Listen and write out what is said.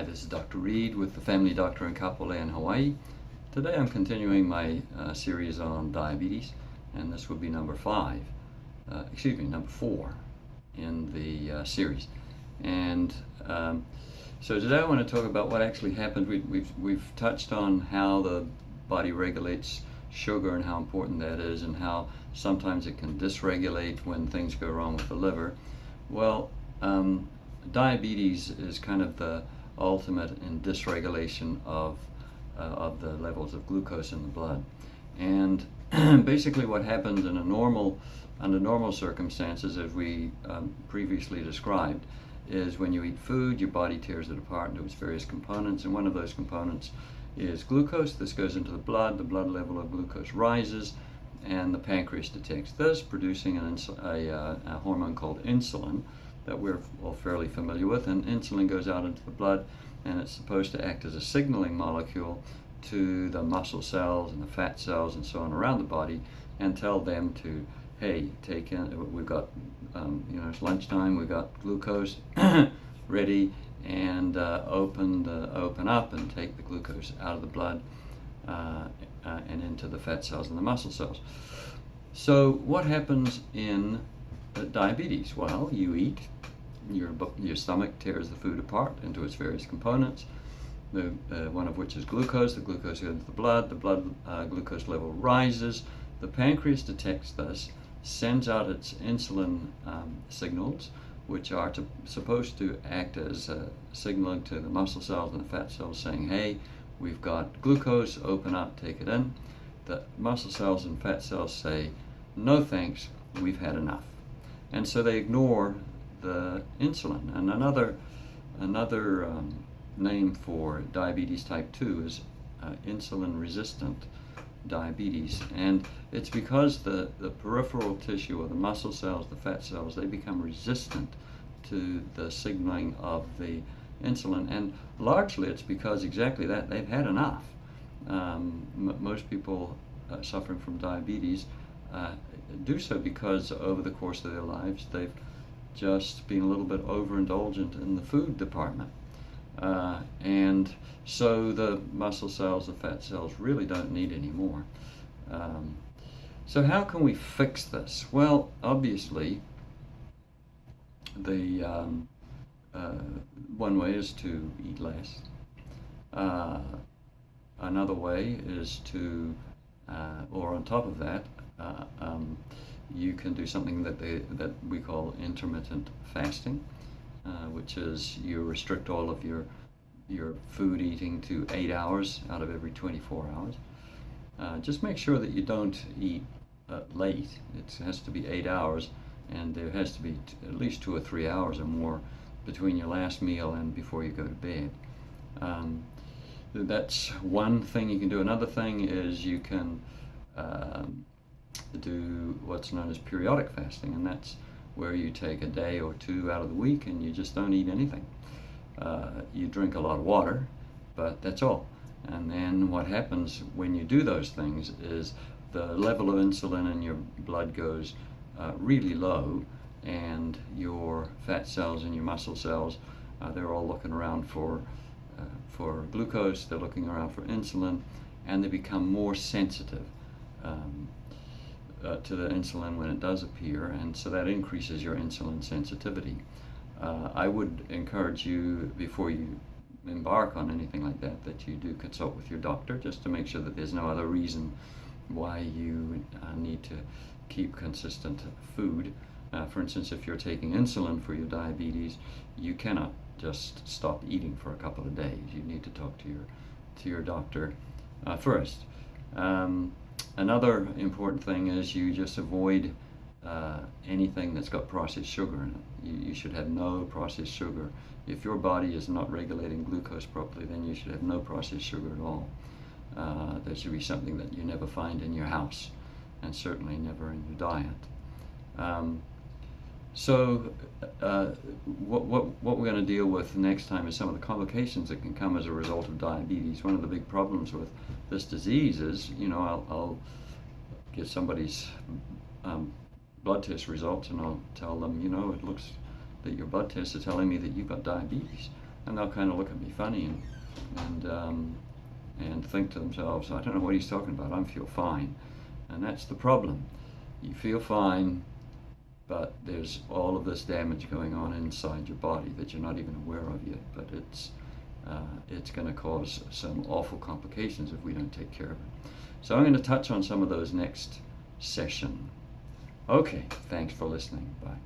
This is Dr. Reed with the Family Doctor in Kapolei in Hawaii. Today I'm continuing my series on diabetes, and this will be number 4 in the series. And so today I want to talk about what actually happened. We've touched on how the body regulates sugar and how important that is, and how sometimes it can dysregulate when things go wrong with the liver. Well, diabetes is kind of the ultimate in dysregulation of the levels of glucose in the blood. And basically what happens under normal circumstances, as we previously described, is when you eat food, your body tears it apart into its various components, and one of those components is glucose. This goes into the blood level of glucose rises, and the pancreas detects this, producing a hormone called insulin that we're all fairly familiar with. And insulin goes out into the blood, and it's supposed to act as a signaling molecule to the muscle cells and the fat cells and so on around the body, and tell them to, hey, take in, we've got, it's lunchtime, we've got glucose ready, and open up and take the glucose out of the blood and into the fat cells and the muscle cells. So what happens in diabetes? Well, you eat, your stomach tears the food apart into its various components, one of which is glucose. The glucose goes into the blood glucose level rises. The pancreas detects this, sends out its insulin signals, which are supposed to act as signaling to the muscle cells and the fat cells, saying, hey, we've got glucose, open up, take it in. The muscle cells and fat cells say, no thanks, we've had enough. And so they ignore the insulin. And another name for diabetes type 2 is insulin resistant diabetes. And it's because the peripheral tissue, or the muscle cells, the fat cells, they become resistant to the signaling of the insulin. And largely it's because exactly that, they've had enough. Most people suffering from diabetes do so because over the course of their lives they've just been a little bit overindulgent in the food department. And so the muscle cells, the fat cells really don't need any more. So how can we fix this? Well, obviously, the one way is to eat less. Another way is to, or on top of that, you can do something that we call intermittent fasting, which is you restrict all of your food eating to 8 hours out of every 24 hours. Just make sure that you don't eat late. It has to be 8 hours, and there has to be at least 2 or 3 hours or more between your last meal and before you go to bed. That's one thing you can do. Another thing is you can do what's known as periodic fasting, and that's where you take a day or two out of the week and you just don't eat anything. You drink a lot of water, but that's all. And then what happens when you do those things is the level of insulin in your blood goes really low, and your fat cells and your muscle cells, they're all looking around for glucose, they're looking around for insulin, and they become more sensitive to the insulin when it does appear, and so that increases your insulin sensitivity. I would encourage you, before you embark on anything like that, that you do consult with your doctor, just to make sure that there's no other reason why you need to keep consistent food. For instance, if you're taking insulin for your diabetes, you cannot just stop eating for a couple of days. You need to talk to your doctor first. Another important thing is you just avoid anything that's got processed sugar in it. You should have no processed sugar. If your body is not regulating glucose properly, then you should have no processed sugar at all. There should be something that you never find in your house, and certainly never in your diet. So what we're going to deal with next time is some of the complications that can come as a result of diabetes. One of the big problems with this disease is, I'll get somebody's blood test results, and I'll tell them, it looks that your blood tests are telling me that you've got diabetes. and they'll kind of look at me funny and think to themselves, I don't know what he's talking about, I feel fine. And that's the problem. You feel fine, but there's all of this damage going on inside your body that you're not even aware of yet, but it's going to cause some awful complications if we don't take care of it. So I'm going to touch on some of those next session. Okay, thanks for listening. Bye.